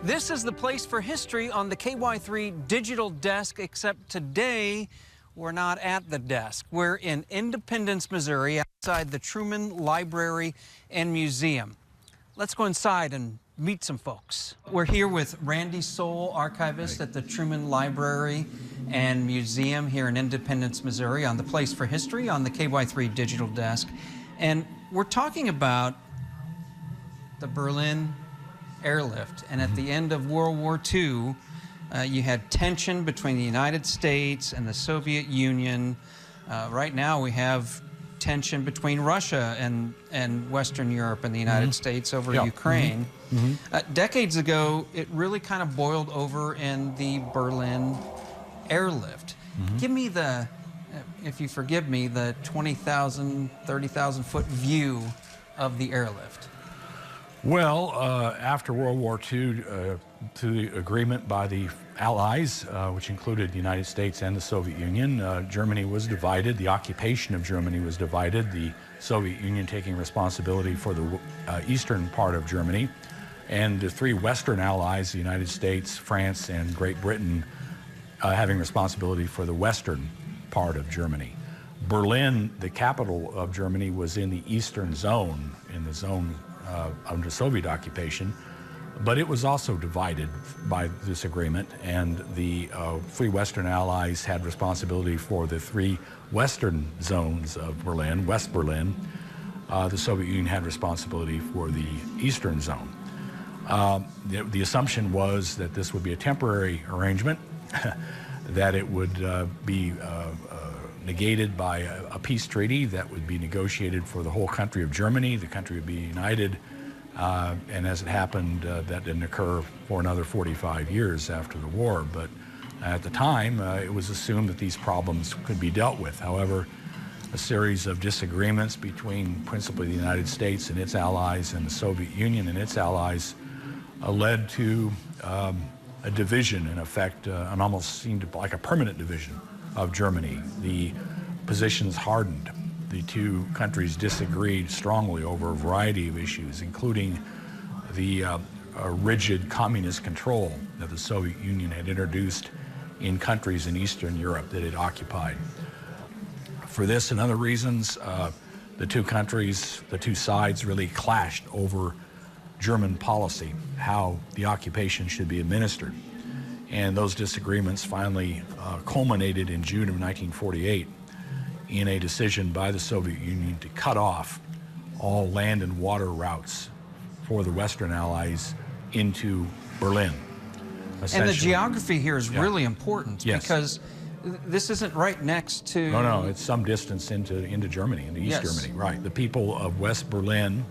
This is the place for history on the KY3 digital desk, except today we're not at the desk. We're in Independence, Missouri, outside the Truman Library and Museum. Let's go inside and meet some folks. We're here with Randy Soule, archivist at the Truman Library and Museum here in Independence, Missouri, on the place for history on the KY3 digital desk. And we're talking about the Berlin Airlift. And at the end of World War II, you had tension between the United States and the Soviet Union. Right now we have tension between Russia and Western Europe and the United States over Ukraine. Decades ago, it really kind of boiled over in the Berlin Airlift. Give me the, if you forgive me, the 20,000, 30,000 foot view of the airlift. Well, after World War II, to the agreement by the Allies, which included the United States and the Soviet Union, Germany was divided. The occupation of Germany was divided, the Soviet Union taking responsibility for the eastern part of Germany, and the three Western Allies, the United States, France, and Great Britain, having responsibility for the western part of Germany. Berlin, the capital of Germany, was in the eastern zone, in the zone under Soviet occupation, but it was also divided by this agreement, and the three Western Allies had responsibility for the three western zones of Berlin, West Berlin. The Soviet Union had responsibility for the eastern zone. The assumption was that this would be a temporary arrangement, that it would be negated by a peace treaty that would be negotiated for the whole country of Germany. The country would be united, and as it happened, that didn't occur for another 45 years after the war. But at the time, it was assumed that these problems could be dealt with. However, a series of disagreements between principally the United States and its allies and the Soviet Union and its allies led to a division, in effect, and almost seemed like a permanent division of Germany. The positions hardened. The two countries disagreed strongly over a variety of issues, including the rigid communist control that the Soviet Union had introduced in countries in Eastern Europe that it occupied. For this and other reasons, the two countries, the two sides really clashed over German policy, how the occupation should be administered. And those disagreements finally culminated in June of 1948 in a decision by the Soviet Union to cut off all land and water routes for the Western Allies into Berlin. And the geography here is really important because this isn't right next to... No, it's some distance into Germany, into East Germany, right. The people of West Berlin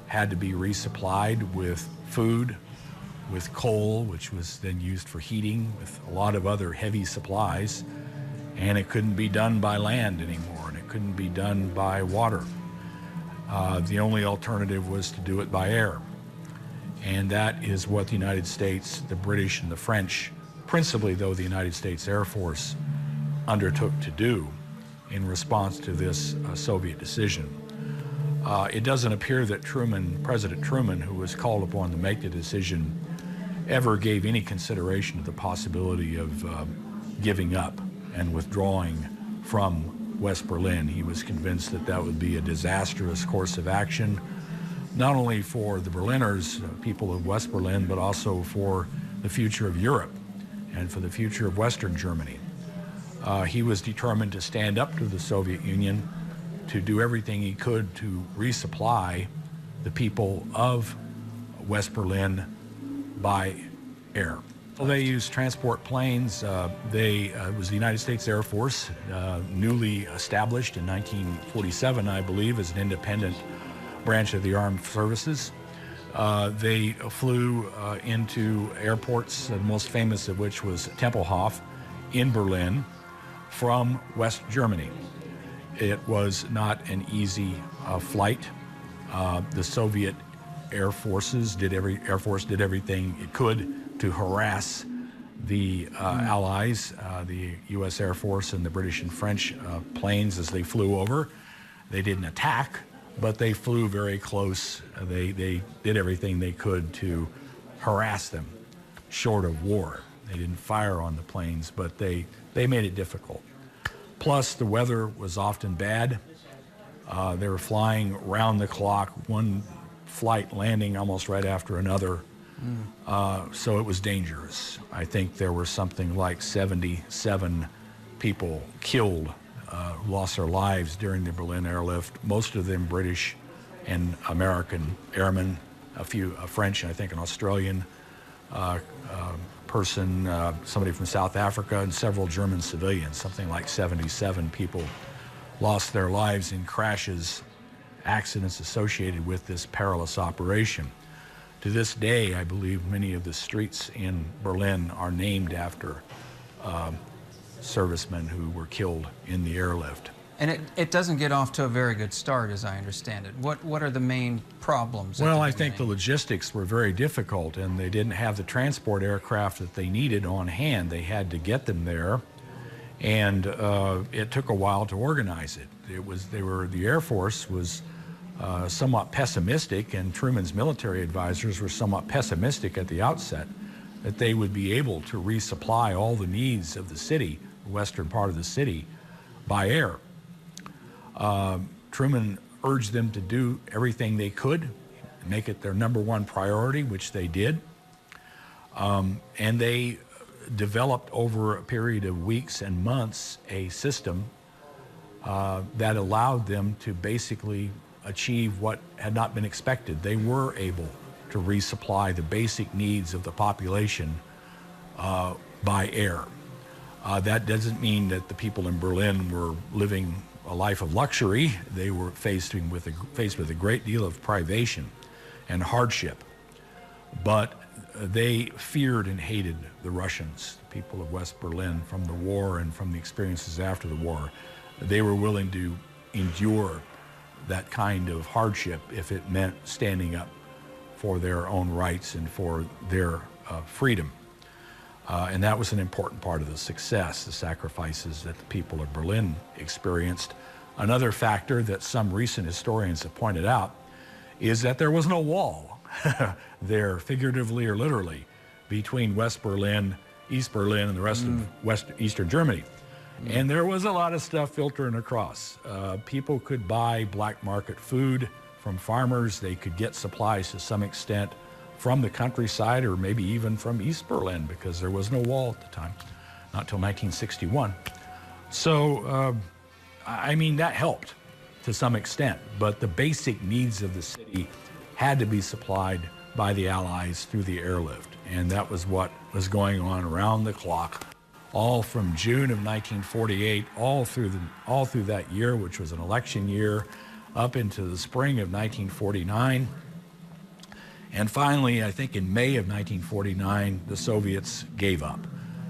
had to be resupplied with food, with coal, which was then used for heating, with a lot of other heavy supplies, and it couldn't be done by land anymore, and it couldn't be done by water. The only alternative was to do it by air, and that is what the United States, the British, and the French, principally though the United States Air Force, undertook to do in response to this Soviet decision. It doesn't appear that President Truman, who was called upon to make the decision, ever gave any consideration to the possibility of giving up and withdrawing from West Berlin. He was convinced that that would be a disastrous course of action, not only for the Berliners, people of West Berlin, but also for the future of Europe and for the future of Western Germany. He was determined to stand up to the Soviet Union, to do everything he could to resupply the people of West Berlin by air. Well, they used transport planes. It was the United States Air Force, newly established in 1947, I believe, as an independent branch of the armed services. They flew into airports, the most famous of which was Tempelhof in Berlin, from West Germany. It was not an easy flight. The Soviet Air Force did everything it could to harass the Allies, the U.S. Air Force and the British and French planes as they flew over. They didn't attack, but they flew very close. They did everything they could to harass them. short of war. They didn't fire on the planes, but they made it difficult. Plus, the weather was often bad. They were flying round the clock, one flight landing almost right after another. So it was dangerous. I think there were something like 77 people killed, lost their lives during the Berlin airlift, most of them British and American airmen, a few French, and I think an Australian person, somebody from South Africa, and several German civilians. Something like 77 people lost their lives in crashes, accidents associated with this perilous operation. To this day, I believe many of the streets in Berlin are named after servicemen who were killed in the airlift. And it doesn't get off to a very good start, as I understand it. What are the main problems? Well, I think the logistics were very difficult, and they didn't have the transport aircraft that they needed on hand. They had to get them there, and it took a while to organize it. The Air Force was somewhat pessimistic, and Truman's military advisors were somewhat pessimistic at the outset that they would be able to resupply all the needs of the city, the western part of the city, by air. Truman urged them to do everything they could, make it their #1 priority, which they did. And they developed over a period of weeks and months a system that allowed them to basically achieve what had not been expected. They were able to resupply the basic needs of the population by air. That doesn't mean that the people in Berlin were living a life of luxury. They were faced with a great deal of privation and hardship. But they feared and hated the Russians, the people of West Berlin, from the war and from the experiences after the war. They were willing to endure that kind of hardship if it meant standing up for their own rights and for their freedom. And that was an important part of the success, the sacrifices that the people of Berlin experienced. Another factor that some recent historians have pointed out is that there was no wall there, figuratively or literally, between West Berlin, East Berlin, and the rest of Eastern Germany. And there was a lot of stuff filtering across. People could buy black market food from farmers. They could get supplies to some extent from the countryside, or maybe even from East Berlin, because there was no wall at the time, not till 1961. So, I mean, that helped to some extent, but the basic needs of the city had to be supplied by the Allies through the airlift, and that was what was going on around the clock, all from June of 1948, all through that year, which was an election year, up into the spring of 1949. And finally, I think in May of 1949, the Soviets gave up.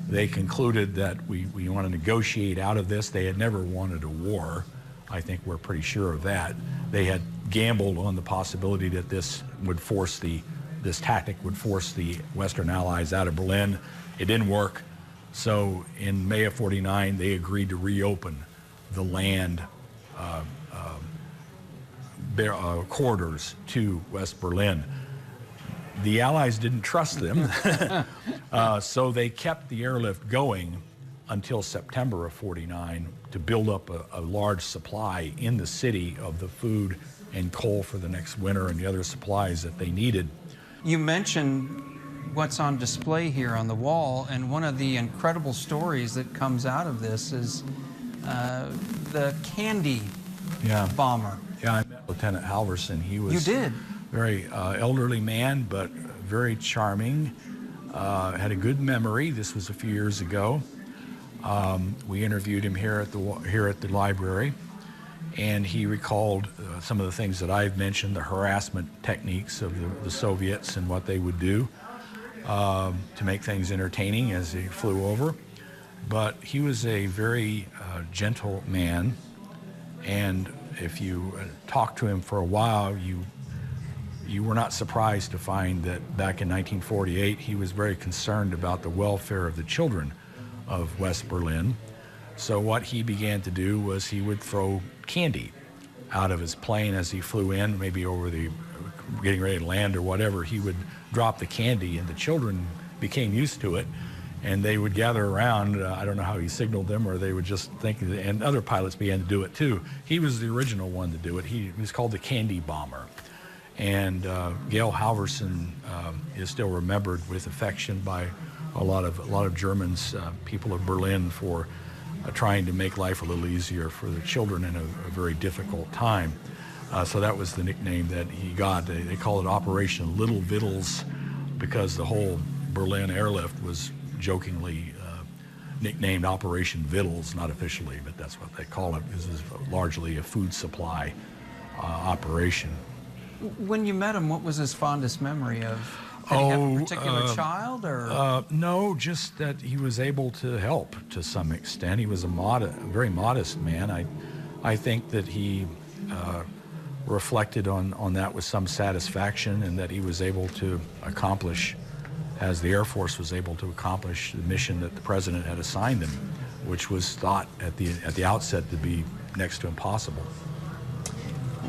They concluded that we want to negotiate out of this. They had never wanted a war. I think we're pretty sure of that. They had gambled on the possibility that this tactic would force the Western Allies out of Berlin. It didn't work. So in May of '49, they agreed to reopen the land corridors to West Berlin. The Allies didn't trust them, so they kept the airlift going until September of '49 to build up a large supply in the city of the food and coal for the next winter and the other supplies that they needed. You mentioned what's on display here on the wall, and one of the incredible stories that comes out of this is the candy bomber. Yeah, I met Lieutenant Halverson. He was You did? Very elderly man, but very charming, had a good memory. This was a few years ago. We interviewed him here at the library, and he recalled some of the things that I've mentioned, the harassment techniques of the Soviets and what they would do to make things entertaining as they flew over. But he was a very gentle man, and if you talked to him for a while, you were not surprised to find that back in 1948, he was very concerned about the welfare of the children of West Berlin. So what he began to do was he would throw candy out of his plane as he flew in, maybe over getting ready to land or whatever. He would drop the candy, and the children became used to it, and they would gather around. I don't know how he signaled them, or they would just think, and other pilots began to do it too. He was the original one to do it. He was called the Candy Bomber. And Gail Halvorson is still remembered with affection by a lot of Germans, people of Berlin, for trying to make life a little easier for the children in a very difficult time. So that was the nickname that he got. They call it Operation Little Vittles, because the whole Berlin Airlift was jokingly nicknamed Operation Vittles, not officially, but that's what they call it. This is largely a food supply operation. When you met him, what was his fondest memory of? Did he have a particular child, or? No, just that he was able to help to some extent. He was a very modest man. I think that he reflected on that with some satisfaction, and that he was able to accomplish, as the Air Force was able to accomplish, the mission that the President had assigned him, which was thought at the outset to be next to impossible.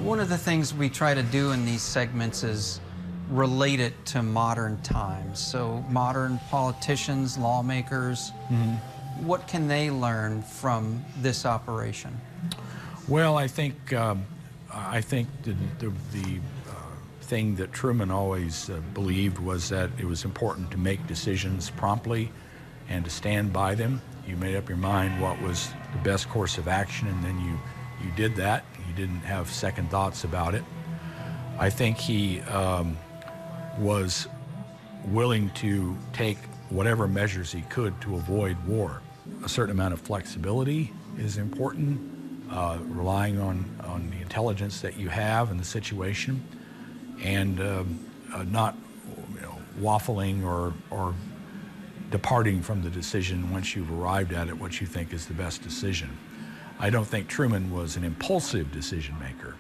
One of the things we try to do in these segments is relate it to modern times. So modern politicians, lawmakers, what can they learn from this operation? Well, I think the thing that Truman always believed was that it was important to make decisions promptly and to stand by them. You made up your mind what was the best course of action, and then you did that. You didn't have second thoughts about it. I think he was willing to take whatever measures he could to avoid war. A certain amount of flexibility is important, relying on the intelligence that you have in the situation, and not waffling or departing from the decision once you've arrived at it, what you think is the best decision. I don't think Truman was an impulsive decision maker,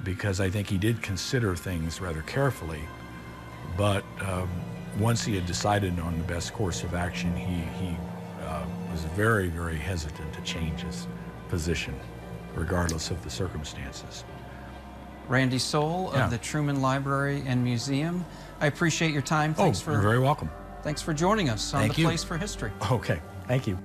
because I think he did consider things rather carefully, but once he had decided on the best course of action, he was very, very hesitant to change his position, regardless of the circumstances. Randy Soule of the Truman Library and Museum, I appreciate your time. You're very welcome. Thanks for joining us on The Place for History. Okay, thank you.